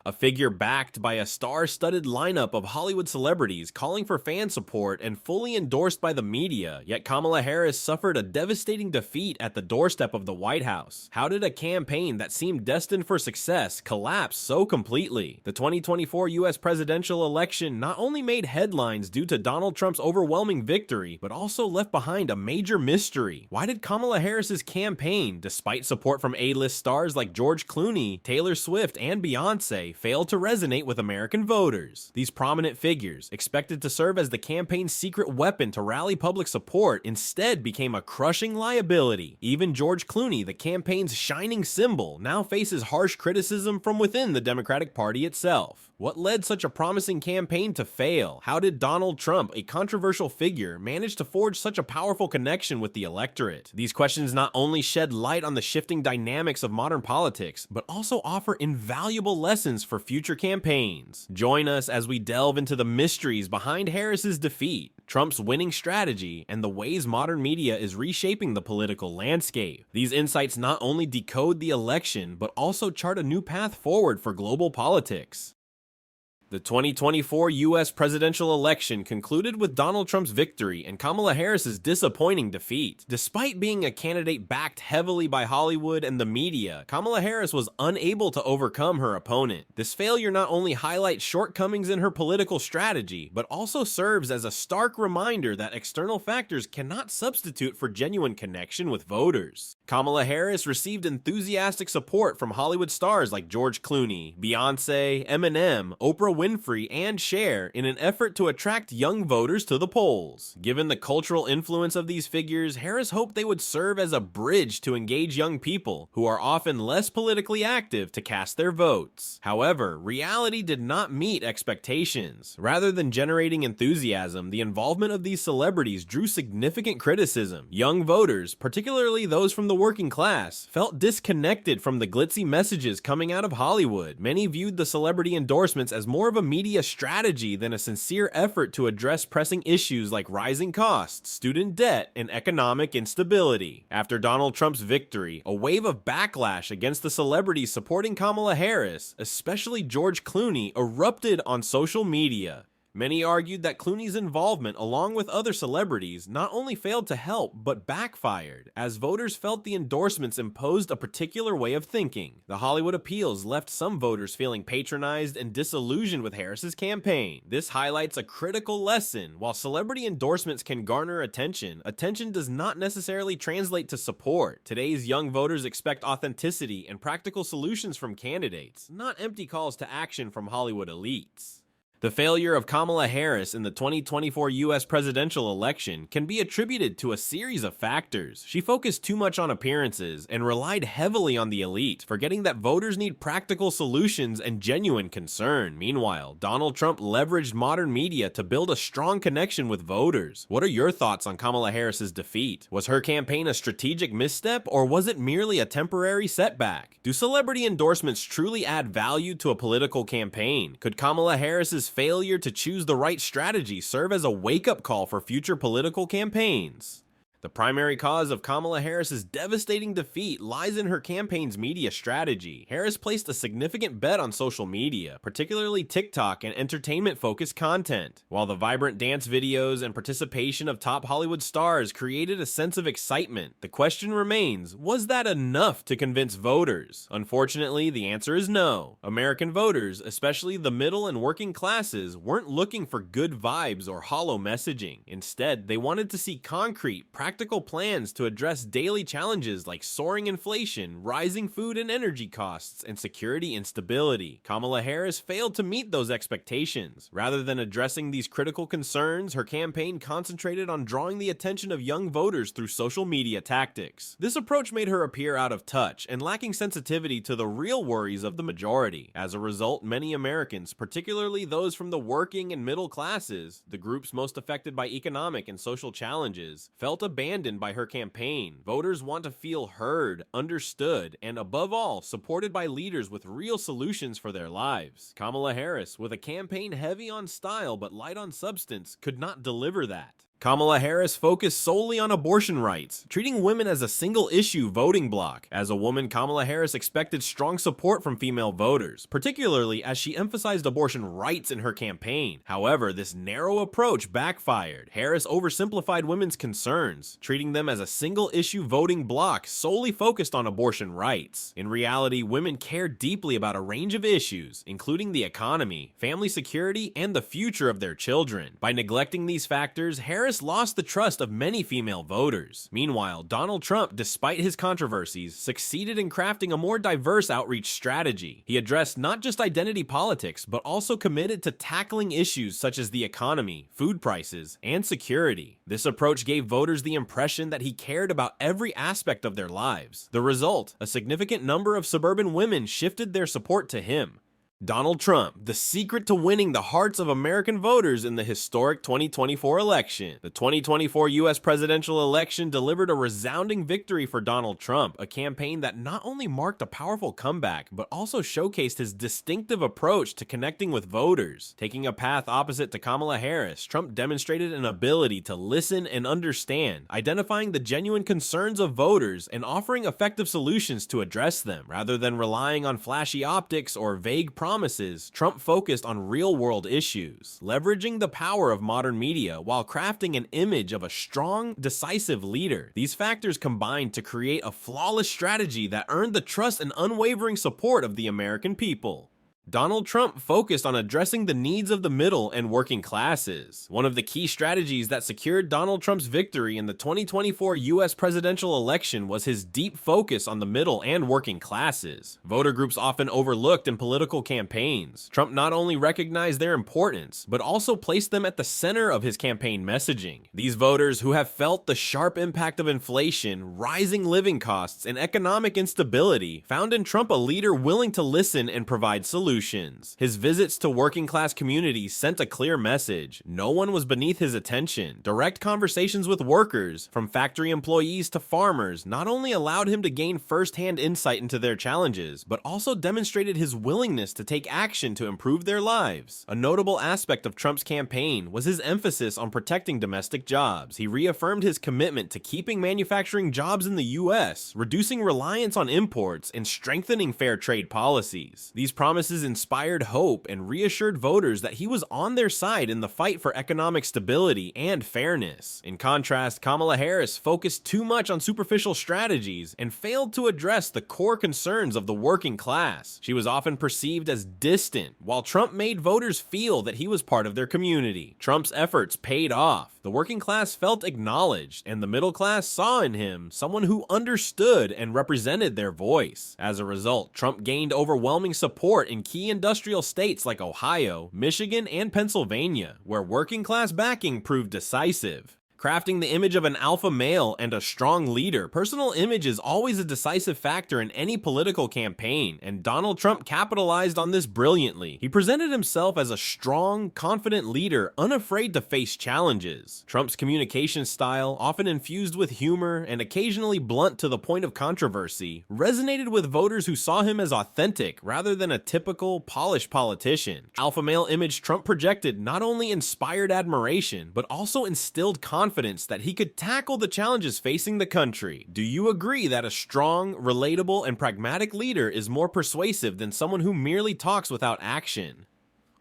A figure backed by a star-studded lineup of Hollywood celebrities calling for fan support and fully endorsed by the media, yet Kamala Harris suffered a devastating defeat at the doorstep of the White House. How did a campaign that seemed destined for success collapse so completely? The 2024 US presidential election not only made headlines due to Donald Trump's overwhelming victory, but also left behind a major mystery. Why did Kamala Harris's campaign, despite support from A-list stars like George Clooney, Taylor Swift, and Beyoncé, fail to resonate with American voters? These prominent figures, expected to serve as the campaign's secret weapon to rally public support, instead became a crushing liability. Even George Clooney, the campaign's shining symbol, now faces harsh criticism from within the Democratic Party itself. What led such a promising campaign to fail? How did Donald Trump, a controversial figure, manage to forge such a powerful connection with the electorate? These questions not only shed light on the shifting dynamics of modern politics, but also offer invaluable lessons for future campaigns. Join us as we delve into the mysteries behind Harris's defeat, Trump's winning strategy, and the ways modern media is reshaping the political landscape. These insights not only decode the election, but also chart a new path forward for global politics. The 2024 US presidential election concluded with Donald Trump's victory and Kamala Harris's disappointing defeat. Despite being a candidate backed heavily by Hollywood and the media, Kamala Harris was unable to overcome her opponent. This failure not only highlights shortcomings in her political strategy, but also serves as a stark reminder that external factors cannot substitute for genuine connection with voters. Kamala Harris received enthusiastic support from Hollywood stars like George Clooney, Beyoncé, Eminem, Oprah Winfrey, and Cher in an effort to attract young voters to the polls. Given the cultural influence of these figures, Harris hoped they would serve as a bridge to engage young people, who are often less politically active, to cast their votes. However, reality did not meet expectations. Rather than generating enthusiasm, the involvement of these celebrities drew significant criticism. Young voters, particularly those from the working class, felt disconnected from the glitzy messages coming out of Hollywood. Many viewed the celebrity endorsements as more of a media strategy than a sincere effort to address pressing issues like rising costs, student debt, and economic instability. After Donald Trump's victory, a wave of backlash against the celebrities supporting Kamala Harris, especially George Clooney, erupted on social media. Many argued that Clooney's involvement, along with other celebrities, not only failed to help, but backfired, as voters felt the endorsements imposed a particular way of thinking. The Hollywood appeals left some voters feeling patronized and disillusioned with Harris's campaign. This highlights a critical lesson. While celebrity endorsements can garner attention, attention does not necessarily translate to support. Today's young voters expect authenticity and practical solutions from candidates, not empty calls to action from Hollywood elites. The failure of Kamala Harris in the 2024 US presidential election can be attributed to a series of factors. She focused too much on appearances and relied heavily on the elite, forgetting that voters need practical solutions and genuine concern. Meanwhile, Donald Trump leveraged modern media to build a strong connection with voters. What are your thoughts on Kamala Harris's defeat? Was her campaign a strategic misstep, or was it merely a temporary setback? Do celebrity endorsements truly add value to a political campaign? Could Kamala Harris's failure to choose the right strategy serve as a wake-up call for future political campaigns? The primary cause of Kamala Harris's devastating defeat lies in her campaign's media strategy. Harris placed a significant bet on social media, particularly TikTok and entertainment-focused content. While the vibrant dance videos and participation of top Hollywood stars created a sense of excitement, the question remains, was that enough to convince voters? Unfortunately, the answer is no. American voters, especially the middle and working classes, weren't looking for good vibes or hollow messaging. Instead, they wanted to see concrete, practical plans to address daily challenges like soaring inflation, rising food and energy costs, and security instability. Kamala Harris failed to meet those expectations. Rather than addressing these critical concerns, her campaign concentrated on drawing the attention of young voters through social media tactics. This approach made her appear out of touch and lacking sensitivity to the real worries of the majority. As a result, many Americans, particularly those from the working and middle classes, the groups most affected by economic and social challenges, felt abandoned by her campaign. Voters want to feel heard, understood, and above all, supported by leaders with real solutions for their lives. Kamala Harris, with a campaign heavy on style but light on substance, could not deliver that. Kamala Harris focused solely on abortion rights, treating women as a single-issue voting bloc. As a woman, Kamala Harris expected strong support from female voters, particularly as she emphasized abortion rights in her campaign. However, this narrow approach backfired. Harris oversimplified women's concerns, treating them as a single-issue voting bloc solely focused on abortion rights. In reality, women care deeply about a range of issues, including the economy, family security, and the future of their children. By neglecting these factors, Harris lost the trust of many female voters. Meanwhile, Donald Trump, despite his controversies, succeeded in crafting a more diverse outreach strategy. He addressed not just identity politics, but also committed to tackling issues such as the economy, food prices, and security. This approach gave voters the impression that he cared about every aspect of their lives. The result, a significant number of suburban women shifted their support to him. Donald Trump, the secret to winning the hearts of American voters in the historic 2024 election. The 2024 U.S. presidential election delivered a resounding victory for Donald Trump, a campaign that not only marked a powerful comeback, but also showcased his distinctive approach to connecting with voters. Taking a path opposite to Kamala Harris, Trump demonstrated an ability to listen and understand, identifying the genuine concerns of voters and offering effective solutions to address them. Rather than relying on flashy optics or vague promises, Trump focused on real-world issues, leveraging the power of modern media while crafting an image of a strong, decisive leader. These factors combined to create a flawless strategy that earned the trust and unwavering support of the American people. Donald Trump focused on addressing the needs of the middle and working classes. One of the key strategies that secured Donald Trump's victory in the 2024 U.S. presidential election was his deep focus on the middle and working classes. Voter groups often overlooked in political campaigns. Trump not only recognized their importance, but also placed them at the center of his campaign messaging. These voters, who have felt the sharp impact of inflation, rising living costs, and economic instability, found in Trump a leader willing to listen and provide solutions. His visits to working class communities sent a clear message. No one was beneath his attention. Direct conversations with workers, from factory employees to farmers, not only allowed him to gain first-hand insight into their challenges, but also demonstrated his willingness to take action to improve their lives. A notable aspect of Trump's campaign was his emphasis on protecting domestic jobs. He reaffirmed his commitment to keeping manufacturing jobs in the U.S., reducing reliance on imports, and strengthening fair trade policies. These promises inspired hope and reassured voters that he was on their side in the fight for economic stability and fairness. In contrast, Kamala Harris focused too much on superficial strategies and failed to address the core concerns of the working class. She was often perceived as distant, while Trump made voters feel that he was part of their community. Trump's efforts paid off. The working class felt acknowledged, and the middle class saw in him someone who understood and represented their voice. As a result, Trump gained overwhelming support in key industrial states like Ohio, Michigan, and Pennsylvania, where working class backing proved decisive. Crafting the image of an alpha male and a strong leader, personal image is always a decisive factor in any political campaign, and Donald Trump capitalized on this brilliantly. He presented himself as a strong, confident leader, unafraid to face challenges. Trump's communication style, often infused with humor and occasionally blunt to the point of controversy, resonated with voters who saw him as authentic rather than a typical, polished politician. Alpha male image Trump projected not only inspired admiration, but also instilled confidence that he could tackle the challenges facing the country. Do you agree that a strong, relatable, and pragmatic leader is more persuasive than someone who merely talks without action?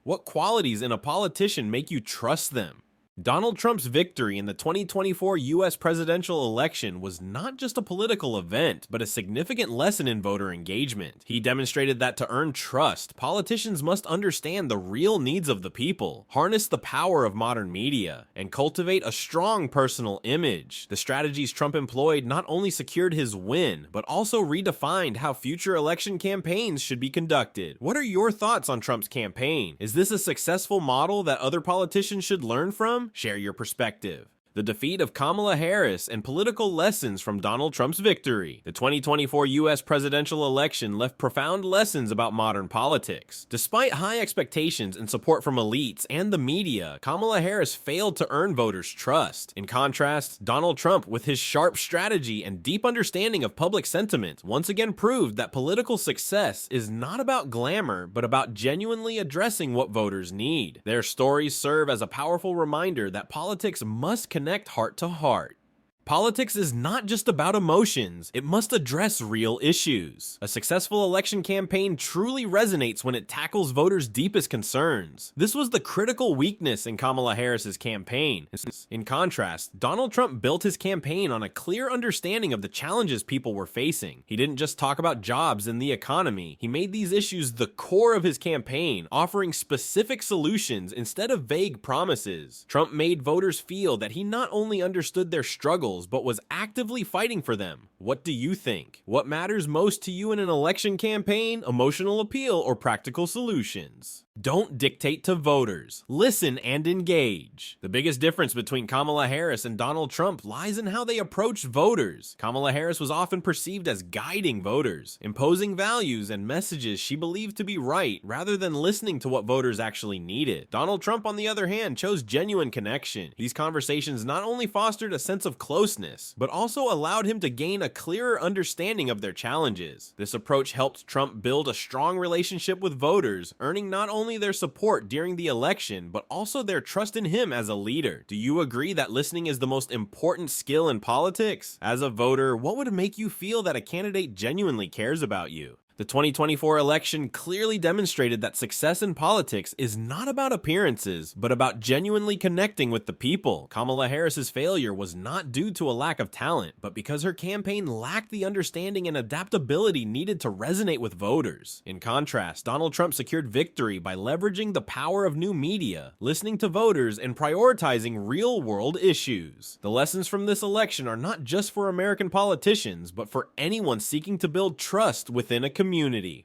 What qualities in a politician make you trust them? Donald Trump's victory in the 2024 U.S. presidential election was not just a political event, but a significant lesson in voter engagement. He demonstrated that to earn trust, politicians must understand the real needs of the people, harness the power of modern media, and cultivate a strong personal image. The strategies Trump employed not only secured his win, but also redefined how future election campaigns should be conducted. What are your thoughts on Trump's campaign? Is this a successful model that other politicians should learn from? Share your perspective. The defeat of Kamala Harris and political lessons from Donald Trump's victory. The 2024 U.S. presidential election left profound lessons about modern politics. Despite high expectations and support from elites and the media, Kamala Harris failed to earn voters' trust. In contrast, Donald Trump, with his sharp strategy and deep understanding of public sentiment, once again proved that political success is not about glamour, but about genuinely addressing what voters need. Their stories serve as a powerful reminder that politics must connect connect heart to heart. Politics is not just about emotions, it must address real issues. A successful election campaign truly resonates when it tackles voters' deepest concerns. This was the critical weakness in Kamala Harris's campaign. In contrast, Donald Trump built his campaign on a clear understanding of the challenges people were facing. He didn't just talk about jobs and the economy, he made these issues the core of his campaign, offering specific solutions instead of vague promises. Trump made voters feel that he not only understood their struggles, but was actively fighting for them. What do you think? What matters most to you in an election campaign? Emotional appeal or practical solutions? Don't dictate to voters. Listen and engage. The biggest difference between Kamala Harris and Donald Trump lies in how they approached voters. Kamala Harris was often perceived as guiding voters, imposing values and messages she believed to be right, rather than listening to what voters actually needed. Donald Trump, on the other hand, chose genuine connection. These conversations not only fostered a sense of closeness, but also allowed him to gain a clearer understanding of their challenges. This approach helped Trump build a strong relationship with voters, earning not only their support during the election, but also their trust in him as a leader. Do you agree that listening is the most important skill in politics? As a voter, what would make you feel that a candidate genuinely cares about you? The 2024 election clearly demonstrated that success in politics is not about appearances, but about genuinely connecting with the people. Kamala Harris's failure was not due to a lack of talent, but because her campaign lacked the understanding and adaptability needed to resonate with voters. In contrast, Donald Trump secured victory by leveraging the power of new media, listening to voters, and prioritizing real-world issues. The lessons from this election are not just for American politicians, but for anyone seeking to build trust within a community.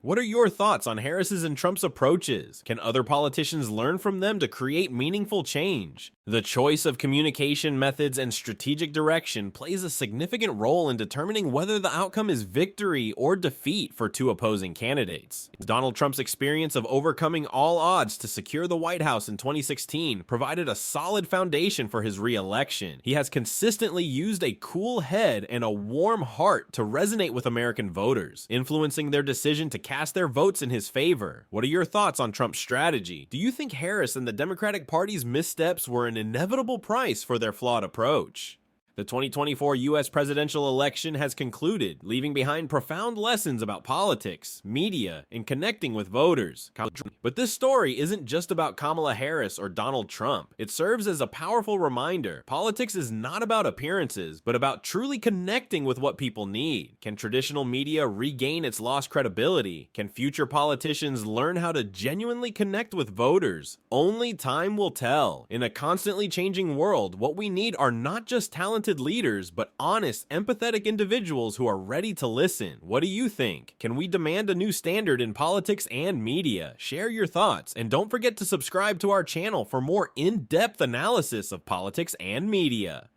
What are your thoughts on Harris's and Trump's approaches? Can other politicians learn from them to create meaningful change? The choice of communication methods and strategic direction plays a significant role in determining whether the outcome is victory or defeat for two opposing candidates. Donald Trump's experience of overcoming all odds to secure the White House in 2016 provided a solid foundation for his re-election. He has consistently used a cool head and a warm heart to resonate with American voters, influencing their decision to cast their votes in his favor. What are your thoughts on Trump's strategy? Do you think Harris and the Democratic Party's missteps were an inevitable price for their flawed approach? The 2024 U.S. presidential election has concluded, leaving behind profound lessons about politics, media, and connecting with voters. But this story isn't just about Kamala Harris or Donald Trump. It serves as a powerful reminder. Politics is not about appearances, but about truly connecting with what people need. Can traditional media regain its lost credibility? Can future politicians learn how to genuinely connect with voters? Only time will tell. In a constantly changing world, what we need are not just talented leaders, but honest, empathetic individuals who are ready to listen. What do you think? Can we demand a new standard in politics and media? Share your thoughts, and don't forget to subscribe to our channel for more in-depth analysis of politics and media.